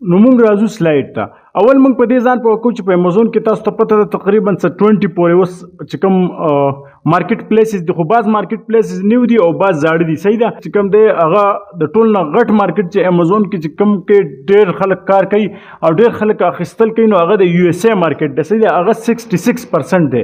نو موږ راځو سلایډ ته. اول موږ په دې ځان پوه کوو چې په امازون کې تاسو ته پته ده تقریبا 20 پورې اوس چې کوم مارکیټ پلیسز دي، خو بعض مارکیټ پلیسز نیو دي او بعض زاړه دي. صحیح ده. چې کوم دی هغه د ټول نه غټ مارکیټ چې امازون کې چې کوم کې ډېر خلک کار کوي او ډېر خلک اخیستل کوي نو هغه د یو اس اے مارکیټ دی. صحیح ده. هغه 66% دی.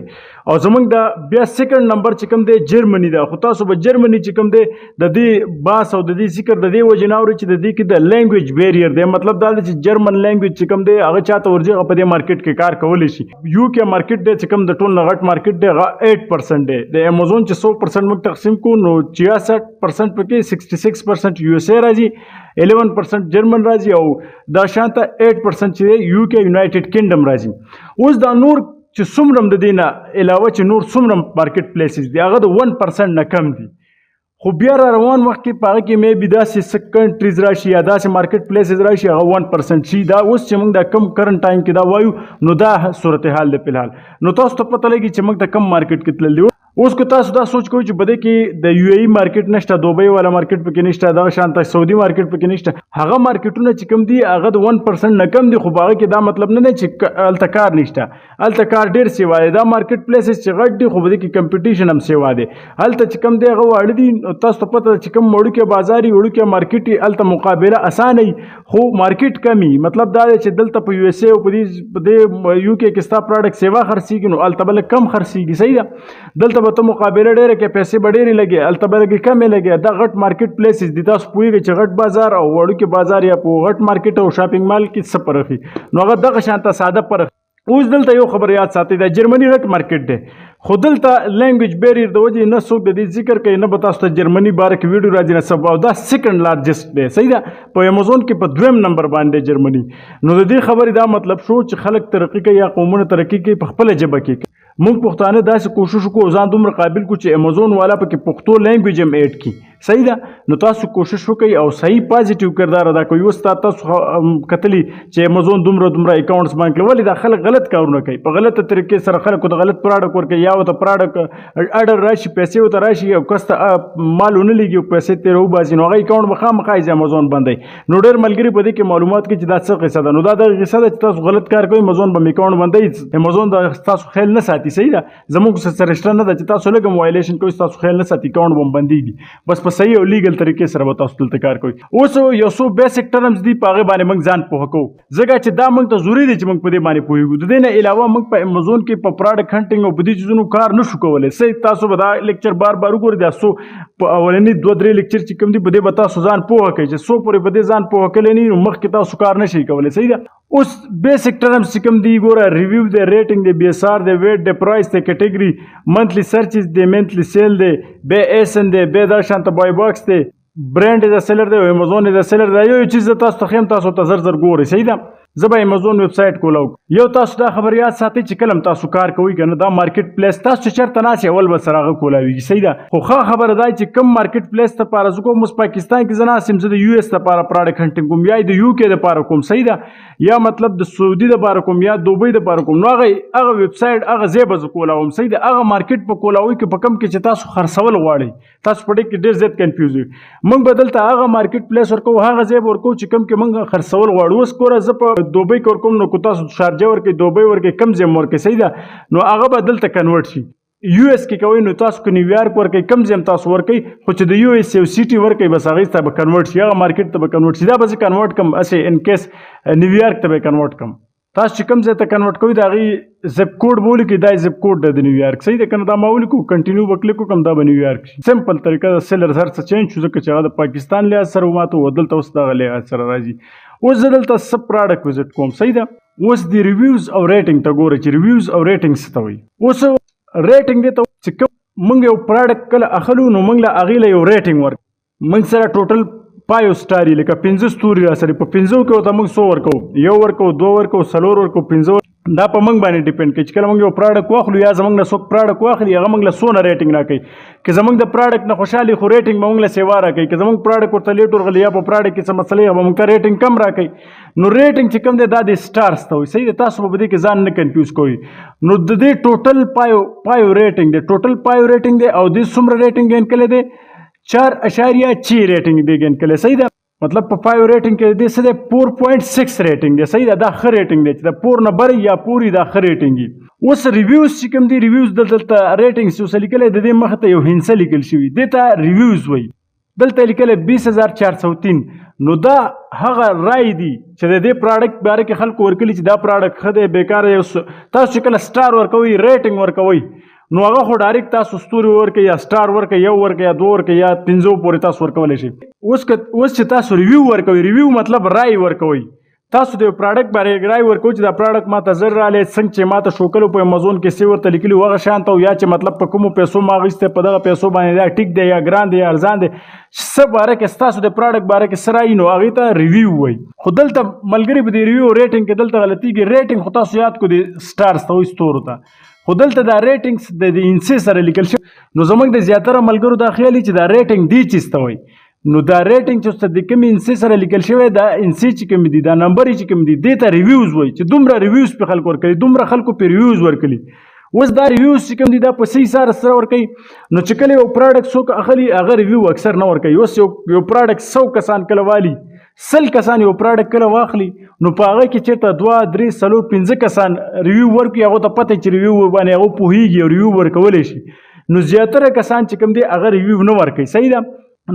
او زمونږ د بیا سیکنډ نمبر چې کوم دی جرمني ده. خو تاسو به جرمني چې کوم دی د دې باس او د دې ذکر د دې وجې نه اورئ چې د دې کې د لینګویج بیریر دی. مطلب دا دی چې جرمن لینګویج چې کوم دی هغه چاته ورځي هغه په دې مارکیټ کې کار کولی شي. یو کې مارکیټ دی چې کوم د ټول نه غټ مارکیټ دی هغه 8% دی. د امازون چې 100% موږ تقسیم کوو نو 66% پکې 66% یو اس اے راځي، 11% جرمن راځي او دا شانته 8% چې یو کې یونایټډ کینګډم راځي. اوس دا نور چې څومره د دې نه علاوه چې نور څومره مارکیټ پلیسز دي هغه د 1% نه کم دي. خو بیا را روان وخت کې په هغه کې مې بي داسې څه کنټریز راشي یا داسې مارکیټ پلیسز راشي هغه 1% شي. دا اوس چې موږ د کم کرنټ ټایم کې دا وایو نو دا صورتحال دی فلحال. نو تاسو ته پته لګي چې موږ د کم مارکیټ کې تللی. اوس که تاسو دا سوچ کوئ چې بده کې د یو ای مارکیټ نشته، دوبۍ والا مارکیټ پکې نشته، دغه شانته سعودي مارکیټ پکې نشته، هغه مارکیټونه چې کوم دي هغه د 1% نه کم دي. خو هغه کې دا مطلب نه دی چې هلته کار نشته، هلته کار ډېر سیوا دی. دا مارکیټ پلیسز چې غټ دي خو بده کې کمپټیشن هم سیوا دی. هلته چې کوم دی هغه واړه دي. تاسو ته پته چې کوم وړوکی بازار وي، وړوکی مارکیټ وي، هلته مقابله اسانه وي خو مارکیټ کم وي. مطلب دا دی چې دلته په یو اس اے او په دې یو کې کې ستا پروډکټ سیوا خرڅېږي نو هلته به کم خرڅېږي. صحیح ده. دلته به ته مقابله کې پیسې به ډېرې لګي، هلته به لږې کمې لګي. دا غټ مارکیټ پلیسز دي. تاسو پوهېږئ چې غټ بازار او وړوکی بازار یا په غټ مارکیټ او شاپینګ مال کې څه فرق وي نو هغه دغه شانته ساده فرق. اوس دلته یو خبر یاد ساتئ، دا جرمني غټ مارکیټ دی خو دلته لینګویج بیریر د وجې نه څوک د دې ذکر کوي نه به تاسو ته جرمني باره کې ویډیو راځي نه څه. او دا سیکنډ لارجسټ دی. صحیح ده. په امازون کې په 2م نمبر باندې جرمني. نو د دې خبرې دا مطلب شو چې خلک ترقي کوي یا قومونه ترقي کوي په خپله ژبه کې. موږ پښتانه داسې کوشش وکړو ځان دومره قابل کړو چې امازون والا پکې پښتو لینګویج هم ایډ کړي. صحیح ده. نو تاسو کوشش وکړئ او صحیح پازیټیو کردار ادا کوئ. اوس تاسو کتلی چې امازون دومره اکاونټس باندې کړي، ولې دا خلک غلط کارونه کوي، په غلطه طریقې سره خلکو ته غلط پروډکټ ورکوي. یا ورته پروډکټ اډر راشي، پیسې ورته راشي او کس ته مال ونه لګي او پیسې ترې وباسي نو هغه اکاونټ به خامخا یې امازون بندوي. نو ډېر ملګري په دې کې معلومات کوي چې دا څه قصه ده. نو دا دغه قصه ده چې تاسو غلط کار کوئ امازون به اکاونټ بندوي. امازون دا تاسو خیال نه ساتي. صحیح ده. زموږ سره شته نه ده چې تاسو لږ وایلیشن کوئ تاسو خیال نه ساتي اکاونټ به بندېږي. بس په صحیح او لیګل طریقې سره به تاسو دلته کار کوئ. اوس یو څو بیسک ټرمز دي په هغې باندې موږ ځان پوهه کوو ځکه چې دا موږ ته ضروري دی چې موږ په دې باندې پوهېږو. د دې نه علاوه موږ په امازون کې په پروډکټ هنټینګ او په دې چیزونو کار نه شو کولی. صحیح. تاسو به دا لیکچر بار وګورئ. دا څو په اولني 2-3 لیکچر چې کوم دي په دې به تاسو ځان پوهه کوئ چې څو پورې په دې ځان پوهه کړی نه وي نو مخکې تاسو کار نه شئ کولی. صحیح ده. اوس بیسک ټرمز چې کوم دي ګوره، ریویو دی، ریټینګ دی، بی اس آر دی، ویټ دی، پرایس دی، کیټګري، منتلی سرچز دی، منتلی سیل دی، بی ایسن دی، بی دا شانته بای باکس دی، برانډ از سیلر دی او امازون از سیلر دی. یو چیز تاسو ته خیم تاسو ته زر ګورئ. صحیح ده. زه به امازون ویب سایټ کولاو. یو تاسو دا خبر یاد ساتئ چې کله تاسو کار کوئ کنه دا مارکیټ پلیس تاسو چې چېرته ناست اول به سره هغه کولاویږي. صحیح ده. خو ښه خبره دا چې کوم مارکیټ پلیس دپاره زه کوم اوس پاکستان کې زه ناست یم، زه د یو اس دپاره پروډکټ هنټینګ کوم یا د یو کې دپاره کوم. صحیح ده. یا مطلب د سعودي دپاره کوم یا دوبۍ دپاره کوم نو هغه ویب سایټ هغه ځای به زه کولاوم. صحیح ده. هغه مارکیټ په کولاوي کې په کوم کې چې تاسو خرڅول غواړئ تاسو په دې کې ډېر زیات کنفیوز وي. موږ به دلته هغه مارکیټ پلیس ورکوو، هغه ځای به ورکوو چې کوم کې موږ خرڅول غواړو. اوس ګوره زه په دوبۍ کې ورکوم نو که تاسو شارجه ورکوئ، دوبۍ ورکوئ، کوم ځای م ورکوئ. صحیح ده. نو هغه به دلته کنورټ شي. یو اس کې کوئ نو تاسو که نیویارک ورکوئ، کوم ځای تاسو ورکوئ خو چې د یو اس یو سیټي ورکوئ بس هغې ته به کنورټ شي، هغه مارکیټ ته به کنورټ شي. دا به زه کنورټ کړم هسې ان کیس نیویارک ته به یې کنورټ کړم. تاسو چې کوم ځای ته کنورټ کوئ د هغې زپ کوډ به ولیکئ، دا زپ کوډ دی د نیویارک. صحیح ده که نه. دا ما ولیکو کنټینیو به کلیک وکړم دا به نیویارک شي. سمپل طریقه د سیلر هر څه چینج شو ځکه چې هغه د پاکستان لحاظ سره وماته و دلته اوس دغه لحاظ سره راځي. اوس زه دلته څه پروډکټ وزټ کوم. صحیح ده. اوس د ریویوز او ریټینګ ته ګوره چې ریویوز او ریټینګ څه ته وایي. اوس ریټینګ دی ته چې کوم موږ یو پروډکټ کله اخلو نو موږ له هغې له یو ریټینګ ورکوو. موږ سره ټوټل 5 سټار یې لکه 15 ستوري را سره په 15 کې ورته موږ 100 ورکوو، 1 ورکوو، 2 ورکوو، 4 ورکوو، 15. دا په موږ باندې ډیپینډ کوي چې کله موږ یو پروډکټ واخلو یا زموږ نه څوک پروډکټ واخلي هغه موږ له څونه ریټینګ راکوي. که زموږ د پروډکټ نه خوشحالي خو ریټینګ به موږ له سیوا راکوي. که زموږ پروډکټ ورته لیټ ورغلی یا په پروډکټ کې څه مسلې هغه به موږ ته ریټینګ کم راکوي. نو ریټینګ چې کوم دی دا د سټارز ته وایي. صحیح دی. تاسو به په دې کې ځان نه کنفیوز کوئ. نو د دې ټوټل پایو ریټینګ دی، ټوټل پایو ریټینګ دی او دې څومره ریټینګ ګین کړی دی 4.6 ریټینګ دی ګین کړی. صحیح ده. مطلب په 5 ریټینګ کې دی څه دی 4.6 ریټینګ دی صحیح ده دا ښه ریټینګ دی چې د 4 نه بری یا پوری دا ښه ریټینګ وي اوس ریویوز چې کوم دی ریویوز دلته ریټینګ چې اوس لیکلی د دې مخې ته یو هنسه لیکل شوي دې ته ریویوز وایي دلته لیکلی 20403 نو دا هغه رای دی چې د دې پراډکټ باره کې خلکو ورکلي چې دا پراډکټ ښه دی بیکاره یو تاسو چې کله سټار ورکوئ ریټینګ ورکوئ نو هغه خو ډایرکټ تاسو ستوري ورکړئ یا سټار ورکړئ یو ورکړئ یا 2 ورکړئ یا 15 پورې تاسو ورکولی شئ اوس چې تاسو ریویو ورکوئ ریویو مطلب رای ورکوئ تاسو د یو پراډکټ باره رای ورکوئ چې دا پراډکټ ماته زر رالی څنګه چې ماته شوکلو په امازون کې څه ورته لیکلي وو هغه شان ته یا چې مطلب په کومو پیسو ما اخیستی په دغه پیسو باندې دا ټیک دی یا ګران دی یا ارزان دی څه باره کې ستاسو د پراډکټ باره کې څه رایي نو هغې ته ریویو وایي خو دلته ملګري په دې ریویو ریټینګ کې دلته غلطیږي ریټینګ خو تاسو یاد کړو د سټارز ته وایي ستورو ته خو دلته دا ریټینګز د انسې سره لیکل شوی نو زموږ د زیاتره ملګرو دا خیال چې دا ریټینګ دې چیز ته وایي نو دا ریټینګ چې د کوم انسې سره لیکل شوی دا انسې چې کوم دي دا نمبر چې کوم دي دې ته ریویوز وایي چې دومره ریویوز په خلکو ورکړي دومره خلکو په ریویوز ورکړي اوس دا ریویوز چې کوم دي دا په صحیح سره ورکوي نو چې کله یو پراډکټ څوک اخلي هغه ریویو اکثر نه ورکوي اوس یو پراډکټ 100 کسان کله والي 100 کسان یو پراډکټ کله واخلي نو په هغه کې چېرته 2 3 4 5 کسان ریویو ورکوي هغه ته پته چې ریویو باندې هغه پوهېږي او ریویو ورکولی شي نو زیاتره کسان چې کوم دي هغه ریویو نه ورکوي صحیح ده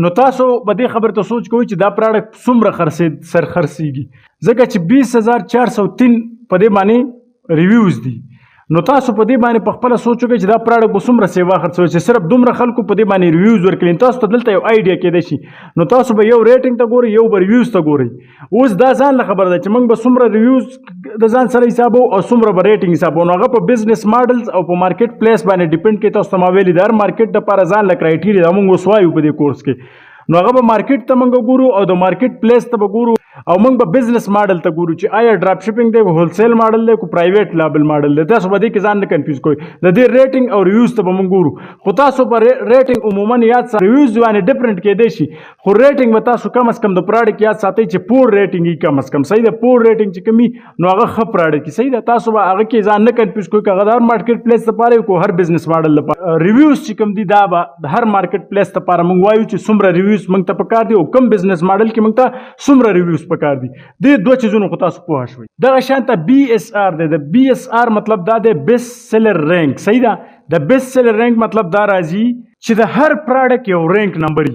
نو تاسو په دې خبر ته سوچ کوئ چې دا پراډکټ څومره سر خرڅېږي ځکه چې 20403 په دې باندې ریویوز دي نو تاسو په دې باندې په خپله سوچ وکړئ چې دا پراډکټ به څومره سیوا خرڅوي چې صرف دومره خلکو په دې باندې ریویوز ورکړي تاسو ته دلته یو آیډیا کېدای شي نو تاسو به یو ریټینګ ته ګورئ یو به ریویوز ته ګورئ اوس دا ځان له خبره ده چې موږ به څومره ریویوز د ځان سره حسابو او څومره به ریټینګ حسابو نو هغه په بزنس ماډلز او په مارکیټ پلیس باندې ډیپینډ کوي تاسو ته ما ویلي د هر مارکیټ دپاره ځان له کرایټیریا دا موږ اوس وایو په دې کورس کې نو هغه به مارکیټ ته موږ ګورو او د مارکیټ پلیس ته به ګورو او موږ به بزنس ماډل ته ګورو چې آیا ډراپ شپینګ دی هول سیل ماډل دی کو پرایویټ لیبل ماډل دی تاسو به دې کې ځان نه کنفیوز کوئ د دې ریټینګ او ریویوز ته به موږ ګورو خو تاسو په ریټینګ عموما یاد ساتئ ریویوز باندې ډفرنټ کېدای شي خو ریټینګ به تاسو کم از کم د پراډکټ یاد ساتئ چې پور ریټینګ یې کم از کم صحیح ده پور ریټینګ چې کمی نو هغه ښه پراډکټ صحیح ده تاسو به هغه کې ځان نه کنفیوز کوئ که هغه د هر مارکیټ پلیس لپاره کو هر بزنس ماډل لپاره ریویوز چې کوم دي دا به د هر مارکیټ پلیس لپاره موږ وایو چې څومره ریویوز موږ ته پکار دي او کم بزنس ماډل کې موږ ته څومره ریویوز پکار دي دې دوه چیزونو خو تاسو پوه شوئ دغه شان ته BSR دی د BSR مطلب دا دی بیسٹ سیلر رینک صحیح ده د بیسٹ سیلر رینک مطلب دا راځي چې د هر پراډکټ یو رینک نمبر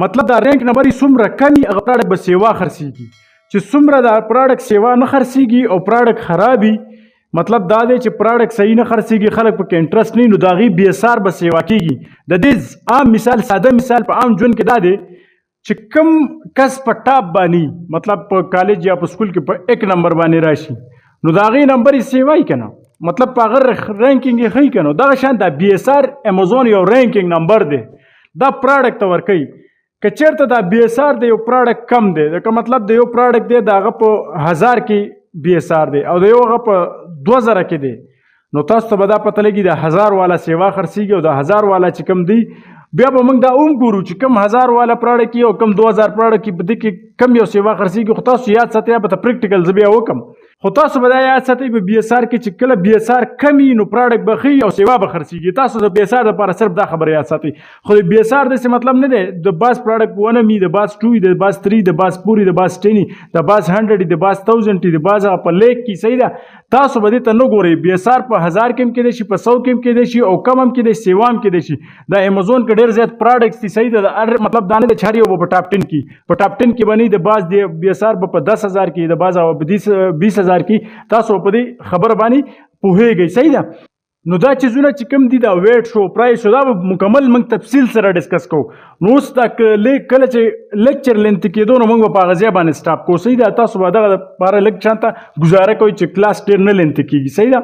مطلب دا رینک نمبر څومره کمی هغه پراډکټ به سیوا خرڅېږي چې څومره دا پراډکټ سیوا نه خرڅېږي او پراډکټ خراب وي مطلب دا دی چې پراډکټ صحیح نه خرڅېږي خلک پکې انټرسټ نه وي نو د هغې BSR به سیوا کېږي د دې عام مثال ساده مثال په عام ژوند کې دا دی چې کم کس په ټاپ باندې مطلب په کالج یا په سکول کې په 1 نمبر باندې راشي نو د هغې نمبر یې سیوای که نه مطلب په هغه رینکینګ یې ښیي که نه دغه شان دا BSR امازون یو رینکینګ نمبر دی دا پراډکټ ته ورکوي که چېرته دا BSR د یو پراډکټ کم دی که مطلب د یو پراډکټ دی د هغه په 1000 کې BSR دی او د یو هغه په 2000 کې دی نو تاسو ته به دا پته لګي د 1000 والا سیوا خرڅېږي او د 1000 والا چې کم دی بیا به موږ دا ګورو چې کم 1000 والا پراډکټ کې او کم 2000 پراډکټ کې په دې کې کم یو سیوا خرڅېږي خو تاسو یاد ساتئ به ته پریکټیکل زه بیا وکړم خو تاسو به دا یاد ساتئ په BSR کې چې کله BSR کمی نو پراډکټ به ښي او سیوا به خرڅېږي تاسو د BSR دپاره صرف دا خبره یاد ساتئ خو د BSR داسې مطلب نه دی د باز پراډکټ 1 وي د باز 2 وي د باز 3 د باز پوري د باز 10 د باز 100 د باز 1000 د باز په لیک کې صحیح ده تاسو به دې ته نه ګورئ BSR په 1000 کې هم کېدای شي په 100 کې هم کېدای شي او کم هم کېدای شي سیوا هم کېدای شي د امازون کې ډېر زیات پراډکټس دي صحیح ده مطلب دا نه دی چې هر یو به په ټاپ 10 کې په ټاپ 10 کې به نه د باز د BSR به په 10000 کې د باز په 20000 کې تاسو په دې خبره باندې پوهېږئ صحیح ده نو دا چیزونه چې کوم دي دا ویټ شو پرایس شو دا به مکمل موږ تفصیل سره ډسکس کوو نو اوس دا کله چې لیکچر لینت کېدو نو موږ به په هغه ځای باندې سټاپ کوو صحیح ده تاسو به دغه لپاره لږ شانته ګزاره کوئ چې کلاس ډېر نه لینت کېږي صحیح ده